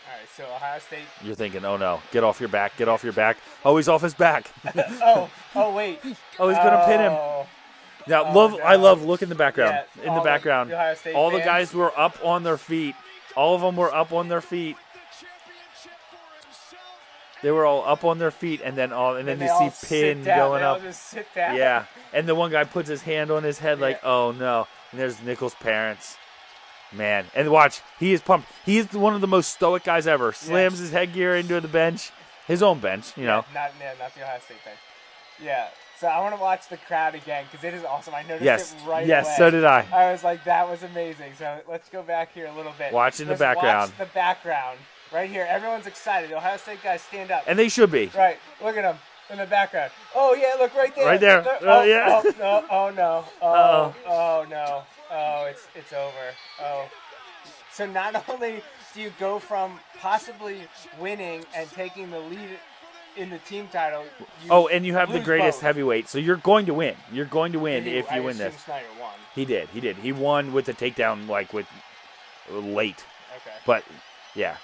All right, so Ohio State. You're thinking, oh no, get off your back. Oh, he's off his back. oh, wait. Oh, he's going to pin him. Now, I love, look in the background. Yeah, In the background. All the guys were up on their feet. All of them were up on their feet. They were all up on their feet, and then you see Pin going up. Just sit down. Yeah, and the one guy puts his hand on his head like, oh no. And there's Nickel's parents. Man, and watch, he is pumped. He is one of the most stoic guys ever. Slams his headgear into the bench, his own bench, Not the Ohio State bench. Yeah, so I want to watch the crowd again because it is awesome. I noticed it right away. Yes, so did I. I was like, that was amazing. So let's go back here a little bit. Watch the background. Watch the background. Right here, everyone's excited. The Ohio State guys stand up. And they should be. Right, look at them in the background. Oh, yeah, look right there. Right there. Oh no. Oh, no. Oh, it's over. Oh. So not only do you go from possibly winning and taking the lead in the team title, and you have the greatest heavyweight, so you're going to win. You're going to win if you win this. Snyder won. He did. He won with the takedown, with late. Okay. But yeah.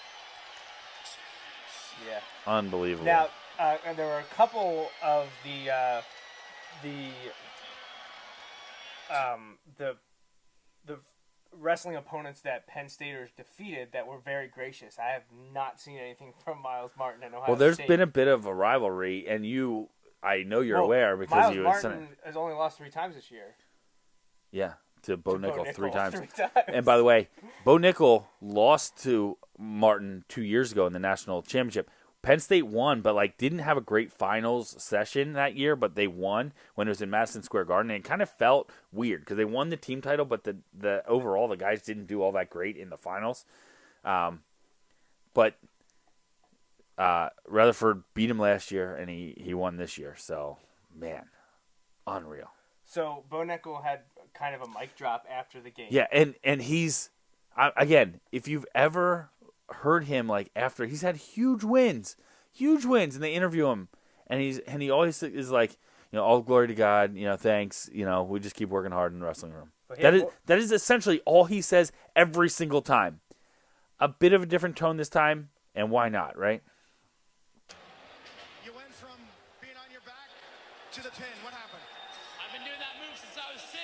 Yeah. Unbelievable. Now, and there were a couple of the wrestling opponents that Penn Staters defeated that were very gracious. I have not seen anything from Miles Martin and Ohio State. Well, there's been a bit of a rivalry, and I know you're aware because Miles Martin has only lost 3 times this year. Yeah, to Bo Nickel 3 times. 3 times. And by the way, Bo Nickel lost to Martin 2 years ago in the national championship. Penn State won, but didn't have a great finals session that year, but they won when it was in Madison Square Garden, and it kind of felt weird because they won the team title, but the overall the guys didn't do all that great in the finals. But Rutherford beat him last year, and he won this year. So, man, unreal. So Bo Nickel had kind of a mic drop after the game. Yeah, and he's again, if you've ever heard him after he's had huge wins, and they interview him, and he always is all glory to God, thanks, we just keep working hard in the wrestling room. That is essentially all he says every single time. A bit of a different tone this time, and why not, right? You went from being on your back to the pin. What happened? I've been doing that move since I was 6.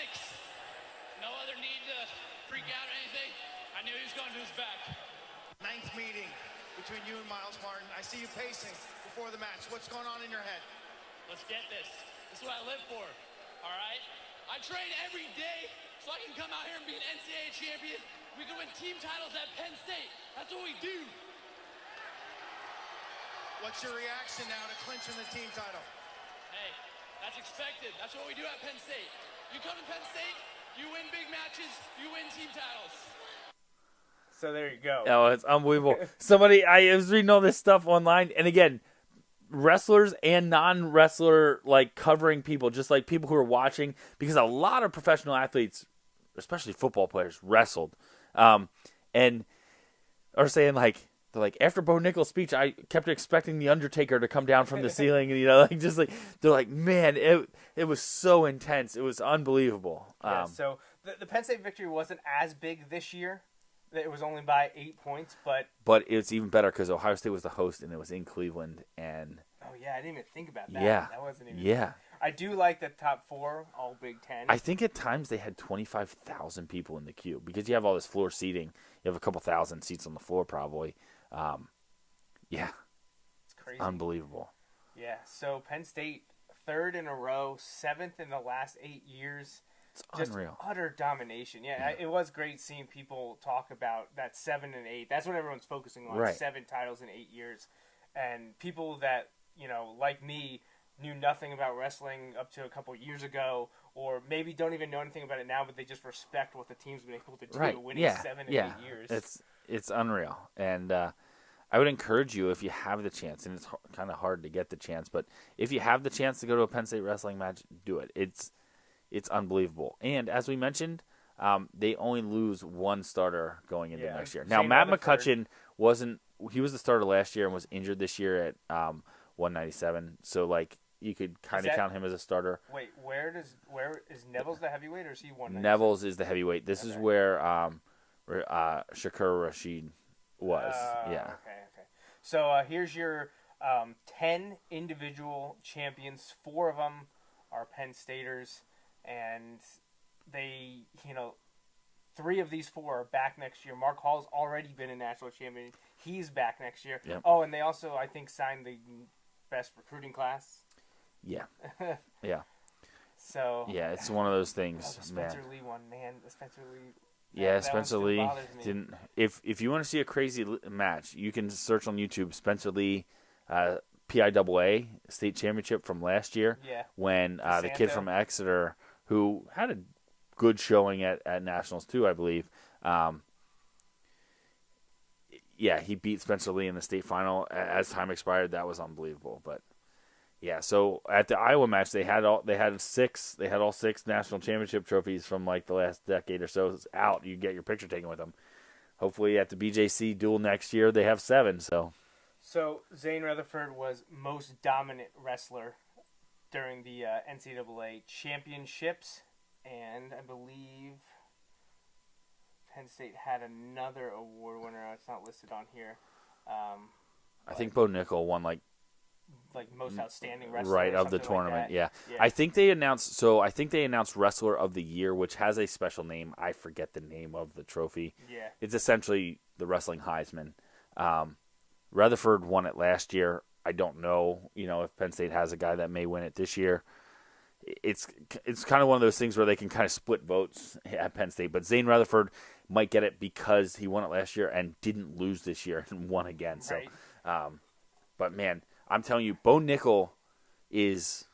No other need to freak out or anything. I knew he was going to his back. 9th meeting between you and Miles Martin. I see you pacing before the match. What's going on in your head? Let's get this. This is what I live for. All right? I train every day so I can come out here and be an NCAA champion. We can win team titles at Penn State. That's what we do. What's your reaction now to clinching the team title? Hey, that's expected. That's what we do at Penn State. You come to Penn State, you win big matches, you win team titles. So there you go. Oh, it's unbelievable. I was reading all this stuff online, and again, wrestlers and non-wrestler, like, covering people, just like people who are watching, because a lot of professional athletes, especially football players, wrestled, and are saying, like, they're like, after Bo Nickel's speech, I kept expecting the Undertaker to come down from the ceiling, and, you know, like, just like, they're like, man, it was so intense, it was unbelievable. Yeah, so the Penn State victory wasn't as big this year. It was only by 8 points, but it's even better because Ohio State was the host, and it was in Cleveland, and oh yeah, I didn't even think about that. Yeah, that wasn't even. Yeah, I do like the top 4, all Big Ten. I think at times they had 25,000 people in the queue because you have all this floor seating. You have a couple thousand seats on the floor, probably. Yeah, it's crazy, unbelievable. Yeah, so Penn State 3rd in a row, 7th in the last 8 years. It's just unreal. Utter domination. Yeah, it was great seeing people talk about that 7 and 8. That's what everyone's focusing on. Right. 7 titles in 8 years, and people that, you know, like me, knew nothing about wrestling up to a couple years ago, or maybe don't even know anything about it now, but they just respect what the team's been able to do, Right. winning Yeah. 7 and yeah. 8 years. It's unreal, and I would encourage you, if you have the chance, and it's kind of hard to get the chance, but if you have the chance to go to a Penn State wrestling match, do it. It's unbelievable. And as we mentioned, they only lose one starter going into next year. Now, Matt McCutcheon he was the starter last year and was injured this year at 197. So, like, you could kind of count him as a starter. Wait, where is Neville's the heavyweight, or is he 197? Neville's is the heavyweight. This is where Shakur Rashid was. Yeah. Okay. So here's your 10 individual champions. 4 of them are Penn Staters. And they, 3 of these 4 are back next year. Mark Hall's already been a national champion. He's back next year. Yep. Oh, and they also, I think, signed the best recruiting class. Yeah. Yeah. So. Yeah, it's one of those things, the man. Spencer Lee one, man. The Spencer Lee. Yeah, that Spencer one Lee bothers me. didn't. If you want to see a crazy match, you can search on YouTube Spencer Lee, PIAA state championship from last year. Yeah. When the kid from Exeter, who had a good showing at nationals too, I believe. Yeah, he beat Spencer Lee in the state final. As time expired, that was unbelievable. But yeah, so at the Iowa match, they had all 6 national championship trophies from like the last decade or so out. You get your picture taken with them. Hopefully, at the BJC duel next year, they have 7. So Zane Rutherford was most dominant wrestler during the NCAA championships, and I believe Penn State had another award winner. It's not listed on here. I think Bo Nickel won like most outstanding wrestler, right, or of the something tournament. like that. Yeah. Yeah. I think they announced Wrestler of the Year, which has a special name. I forget the name of the trophy. Yeah. It's essentially the wrestling Heisman. Rutherford won it last year. I don't know, if Penn State has a guy that may win it this year. It's kind of one of those things where they can kind of split votes at Penn State. But Zane Rutherford might get it because he won it last year and didn't lose this year and won again. So, Right. But man, I'm telling you, Bo Nickel is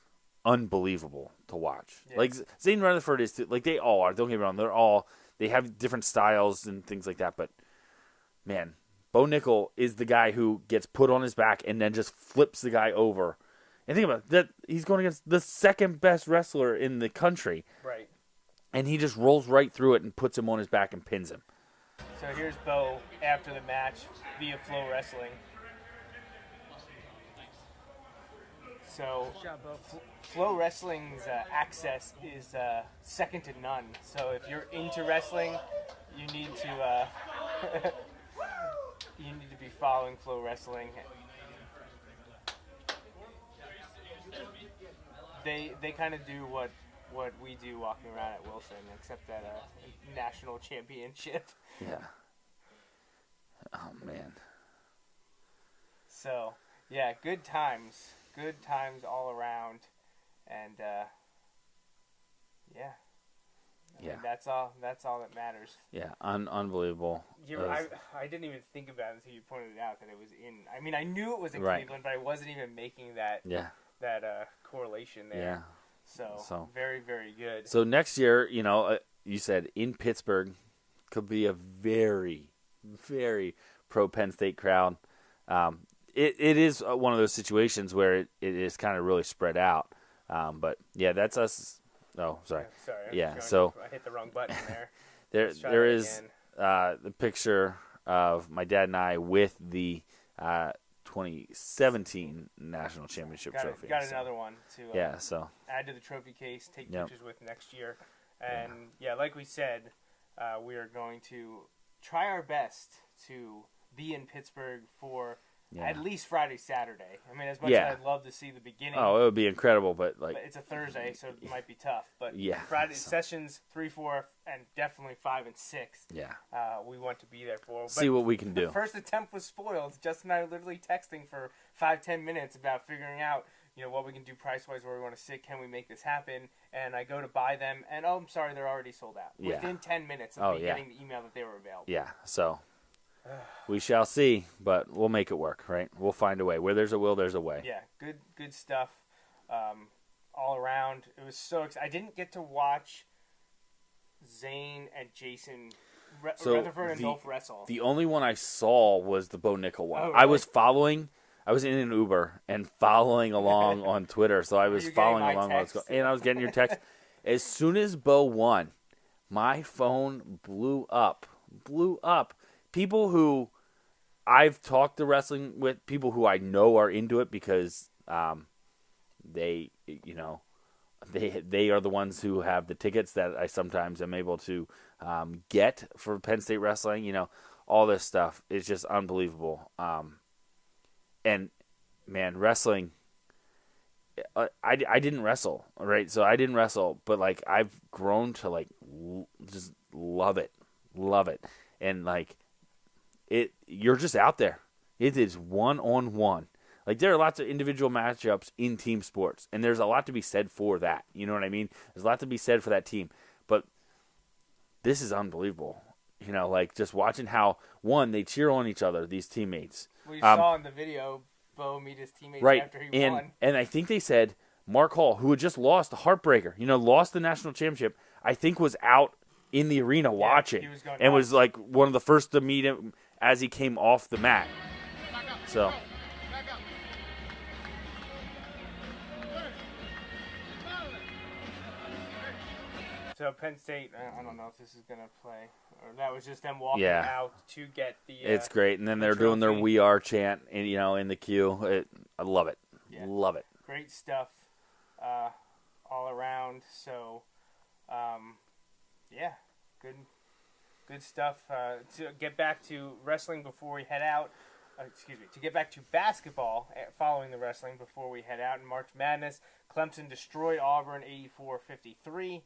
unbelievable to watch. Yeah. Like Zane Rutherford is, like they all are. Don't get me wrong, they have different styles and things like that. But man, Bo Nickel is the guy who gets put on his back and then just flips the guy over. And think about that, he's going against the second best wrestler in the country. Right. And he just rolls right through it and puts him on his back and pins him. So here's Bo after the match via Flow Wrestling. So Flow Wrestling's access is second to none. So if you're into wrestling, you need to be following Flow Wrestling. They kind of do what we do walking around at Wilson, except at a national championship. Yeah. Oh, man. So, yeah, good times all around. And, Yeah. I Yeah. mean, that's all that matters. Yeah, unbelievable. I didn't even think about it until you pointed out that it was in. I mean, I knew it was in Right. Cleveland, but I wasn't even making that correlation there. Yeah. So very, very good. So next year, you said in Pittsburgh could be a very, very pro Penn State crowd. It is one of those situations where it is kind of really spread out. But yeah, that's us. Oh, sorry. Yeah. So I hit the wrong button there. there is the picture of my dad and I with the 2017 national championship trophy. Got another one to add to the trophy case, take pictures with next year. And like we said, we are going to try our best to be in Pittsburgh for at least Friday, Saturday. I mean, as much as I'd love to see the beginning. Oh, it would be incredible, but it's a Thursday, so it might be tough. But Friday sessions 3, 4, and definitely 5 and 6. Yeah. We want to be there for. See what we can do. The first attempt was spoiled. Justin and I were literally texting for 5-10 minutes about figuring out, what we can do price-wise, where we want to sit, can we make this happen? And I go to buy them, and I'm sorry, they're already sold out. Within 10 minutes of me getting the email that they were available. Yeah, so we shall see, but we'll make it work, right? We'll find a way. Where there's a will, there's a way. Yeah, good stuff all around. It was so exciting. I didn't get to watch Zane and Jason Rutherford and Dolph wrestle. The only one I saw was the Bo Nickel one. Oh, really? I was in an Uber and following along on Twitter, so I was following along while and I was getting your text. As soon as Bo won, my phone blew up. People who I've talked to wrestling with, people who I know are into it because they are the ones who have the tickets that I sometimes am able to get for Penn State Wrestling. All this stuff is just unbelievable. And man, wrestling. I didn't wrestle, right? So I didn't wrestle, but I've grown to just love it, and you're just out there. It is one-on-one. There are lots of individual matchups in team sports, and there's a lot to be said for that. You know what I mean? There's a lot to be said for that team. But this is unbelievable. Just watching how, they cheer on each other, these teammates. Well, you saw in the video, Bo meet his teammates after he won. And I think they said Mark Hall, who had just lost the Heartbreaker, lost the national championship, I think was out in the arena watching and was one of the first to meet him as he came off the mat. So Penn State, I don't know if this is going to play, or that was just them walking out to get the it's great, and then they're doing their "We Are" chant, and in the queue. I love it, love it. Great stuff, all around. So, good stuff. To get back to wrestling before we head out. To get back to basketball following the wrestling before we head out in March Madness, Clemson destroyed Auburn 84-53.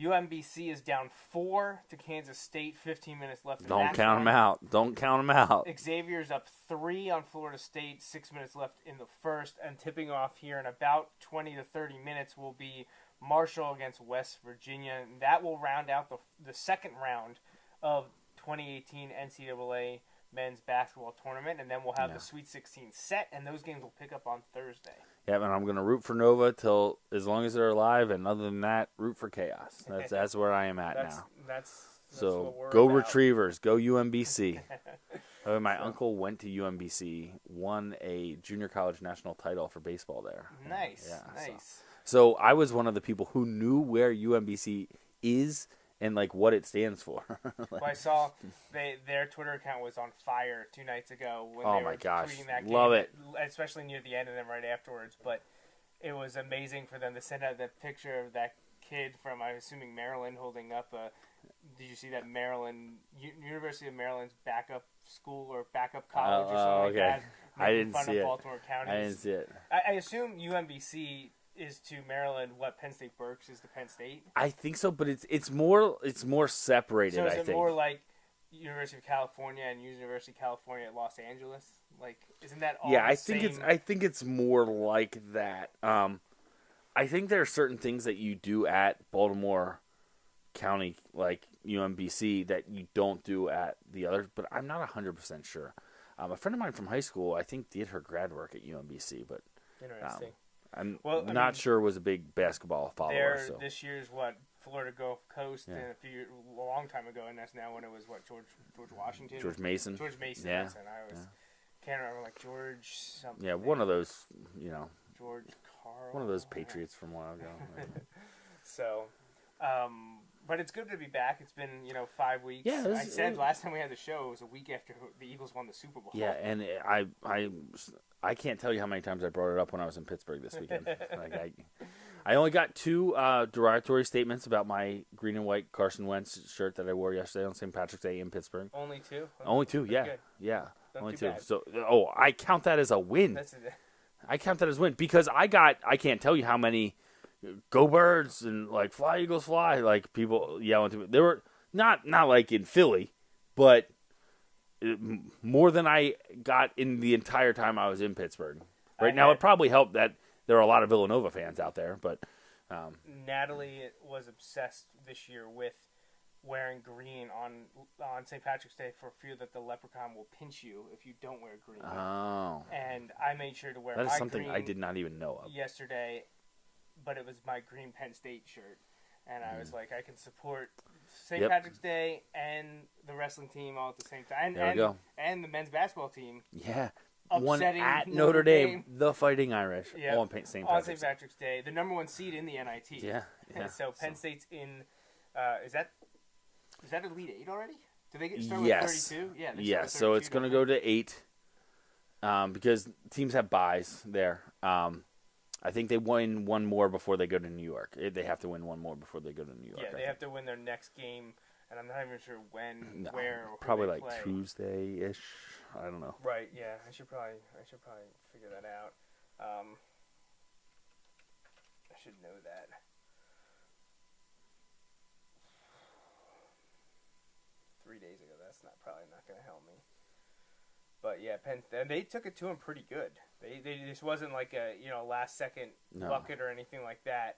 UMBC is down 4 to Kansas State, 15 minutes left. Don't count them out. Xavier's up 3 on Florida State, 6 minutes left in the first, and tipping off here in about 20 to 30 minutes will be Marshall against West Virginia. And that will round out the second round of 2018 NCAA men's basketball tournament, and then we'll have the Sweet 16 set, and those games will pick up on Thursday. Yeah, and I'm going to root for Nova till as long as they're alive, and other than that, root for Chaos. That's where I am at now. That's so what we're go about. Retrievers, go UMBC. My uncle went to UMBC, won a junior college national title for baseball there. Nice, yeah, nice. So I was one of the people who knew where UMBC is and what it stands for. Well, I saw their Twitter account was on fire 2 nights ago when they were tweeting that game. Love it. Especially near the end and then right afterwards. But it was amazing for them to send out that picture of that kid from, I'm assuming, Maryland holding up a... Did you see that University of Maryland's backup school or backup college or something like that? I didn't see it. Baltimore County. I didn't see it. I assume UMBC is to Maryland what Penn State Berks is to Penn State. I think so, but it's more separated. So is I it think more like University of California and University of California at Los Angeles? Isn't that all? Yeah, the I think same? I think it's more like that. I think there are certain things that you do at Baltimore County, like UMBC, that you don't do at the others, but I'm not 100% sure. A friend of mine from high school, I think, did her grad work at UMBC, but Interesting. I'm not sure was a big basketball follower. So. This year's Florida Gulf Coast, and a long time ago, and that's now when it was George Washington, George Mason. Yeah. And I can't remember George something. Yeah, one of those, George Carl. One of those Patriots from a while ago. So, but it's good to be back. It's been 5 weeks. Yeah, I said last time we had the show, it was a week after the Eagles won the Super Bowl. Yeah, and I can't tell you how many times I brought it up when I was in Pittsburgh this weekend. I only got 2 derogatory statements about my green and white Carson Wentz shirt that I wore yesterday on St. Patrick's Day in Pittsburgh. Only 2? Only 2, yeah. Good. Yeah, Not only too 2. bad. So, I count that as a win. I count that as a win because I can't tell you how many Go Birds and Fly Eagles Fly, people yelling to me. There were not like in Philly, but more than I got in the entire time I was in Pittsburgh. Right now, it probably helped that there are a lot of Villanova fans out there, but Natalie was obsessed this year with wearing green on St. Patrick's Day for fear that the leprechaun will pinch you if you don't wear green. Oh. And I made sure to wear that is my something green I did not even know of. yesterday, but it was my green Penn State shirt. And I was like, I can support St. Patrick's Day and the wrestling team all at the same time. There we go. And the men's basketball team. Yeah. One at Notre Dame, the Fighting Irish, on St. Patrick's Day, the number 1 seed in the NIT. Yeah. So Penn State's in. Is that Elite 8 already? Do they get started with 32? Yeah. Yes. So it's going to go to 8, because teams have buys there. I think they win one more before they go to New York. They have to win one more before they go to New York. Yeah, they have to win their next game, and I'm not even sure when, where, or probably who they play. Tuesday-ish. I don't know. Right. Yeah. I should probably figure that out. I should know that. Three days ago. That's probably not going to help me. But yeah, and they took it to him pretty good. They just wasn't like a last second bucket or anything like that.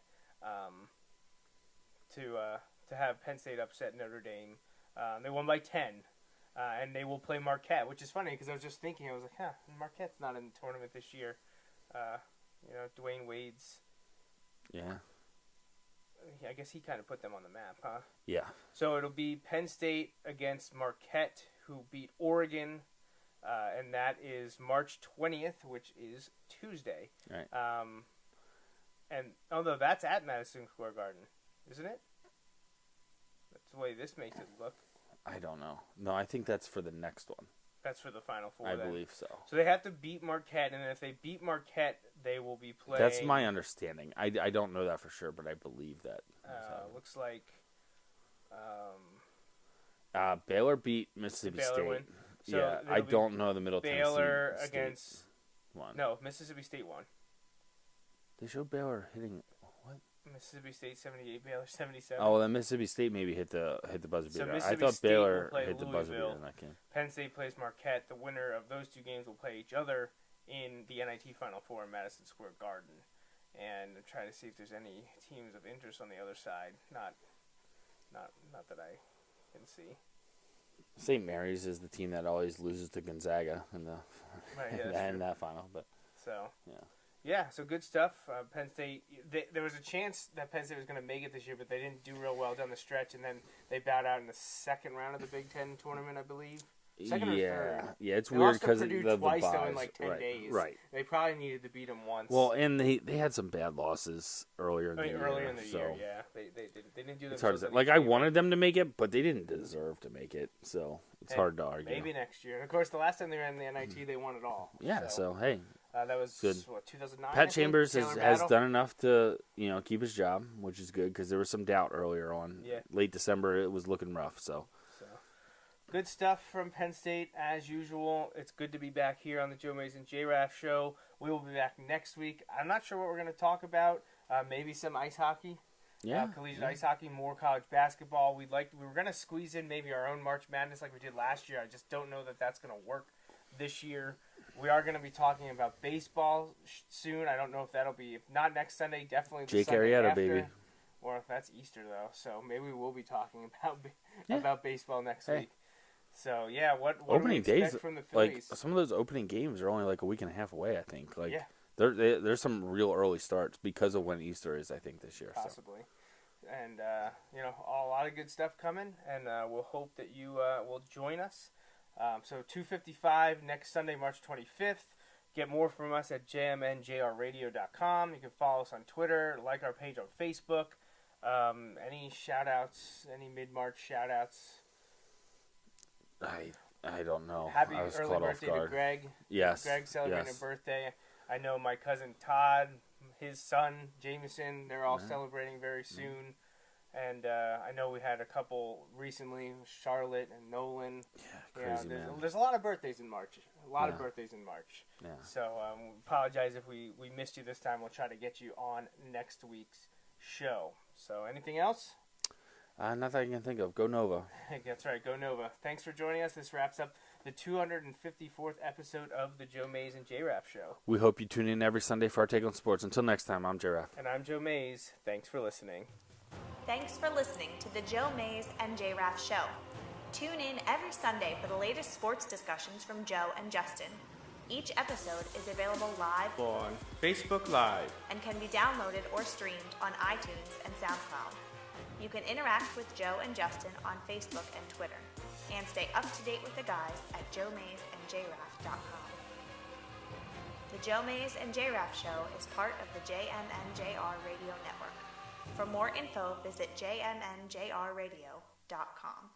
To have Penn State upset Notre Dame, they won by 10. And they will play Marquette, which is funny because I was just thinking, I was like, Marquette's not in the tournament this year. Dwayne Wade's. Yeah. I guess he kind of put them on the map, huh? Yeah. So it'll be Penn State against Marquette, who beat Oregon, and that is March 20th, which is Tuesday. Right. And although that's at Madison Square Garden, isn't it? That's the way this makes it look. I don't know. No, I think that's for the next one. That's for the Final Four. I believe so. So they have to beat Marquette, and if they beat Marquette, they will be playing. That's my understanding. I don't know that for sure, but I believe that. Looks like. Baylor beat Mississippi State. Win. So yeah, I don't know the Middle Baylor Tennessee against one. No, Mississippi State won. They showed Baylor hitting. Mississippi State 78, Baylor 77. Oh, then Mississippi State maybe hit the buzzer beater. I thought State Baylor hit the buzzer beater in that game. Penn State plays Marquette. The winner of those 2 games will play each other in the NIT Final Four in Madison Square Garden, and try to see if there's any teams of interest on the other side. Not that I can see. St. Mary's is the team that always loses to Gonzaga in the in that final, but Yeah, so good stuff. Penn State, there was a chance that Penn State was going to make it this year, but they didn't do real well down the stretch, and then they bowed out in the second round of the Big Ten tournament, I believe. Second or third. Yeah, it's they weird because of the twice buys. though in like 10 days. Right. They probably needed to beat them once. Well, and they had some bad losses earlier in the year. Earlier in the year, yeah. They didn't do that. It's hard to say. Like, I wanted them to make it, but they didn't deserve to make it, so it's hard to argue. Maybe next year. And of course, the last time they were in the NIT, they won it all. Yeah, so hey. That was, good. 2009? Pat Chambers has done enough to, keep his job, which is good, because there was some doubt earlier on. Yeah. Late December, it was looking rough, so. Good stuff from Penn State, as usual. It's good to be back here on the Joe Mays and J-Raff show. We will be back next week. I'm not sure what we're going to talk about. Maybe some ice hockey. Yeah. Collegiate ice hockey, more college basketball. We were going to squeeze in maybe our own March Madness like we did last year. I just don't know that that's going to work this year. We are going to be talking about baseball soon. I don't know if that'll be, if not next Sunday, definitely the Jake Sunday Arrieta, after. baby. Or if that's Easter, though. So maybe we'll be talking about baseball next week. So, yeah, what opening do we expect days, from the Phillies? like, some of those opening games are only like a week and a half away, I think. Like, yeah. There's some real early starts because of when Easter is, I think, this year. Possibly. So. And, a lot of good stuff coming, and we'll hope that you will join us. So 2:55 next Sunday, March 25th. Get more from us at jmnjrradio.com. You can follow us on Twitter, like our page on Facebook. Any shout-outs, any mid-March shout-outs? I don't know. Happy I was early caught birthday off to guard. Greg. Yes. Greg celebrating yes. a birthday. I know my cousin Todd, his son, Jameson, they're all celebrating very soon. And I know we had a couple recently, Charlotte and Nolan. Yeah, crazy, man. There's a lot of birthdays in March. A lot of birthdays in March. Yeah. So apologize if we missed you this time. We'll try to get you on next week's show. So anything else? Nothing I can think of. Go Nova. That's right. Go Nova. Thanks for joining us. This wraps up the 254th episode of the Joe Mays and J-Raff Show. We hope you tune in every Sunday for our take on sports. Until next time, I'm J-Raff. And I'm Joe Mays. Thanks for listening. Thanks for listening to the Joe Mays and J-Raff Show. Tune in every Sunday for the latest sports discussions from Joe and Justin. Each episode is available live On Facebook Live. and can be downloaded or streamed on iTunes and SoundCloud. You can interact with Joe and Justin on Facebook and Twitter, and stay up to date with the guys at joemaysandjraff.com. The Joe Mays and J-Raff Show is part of the JMNJR Radio Network. For more info, visit jmnjrradio.com.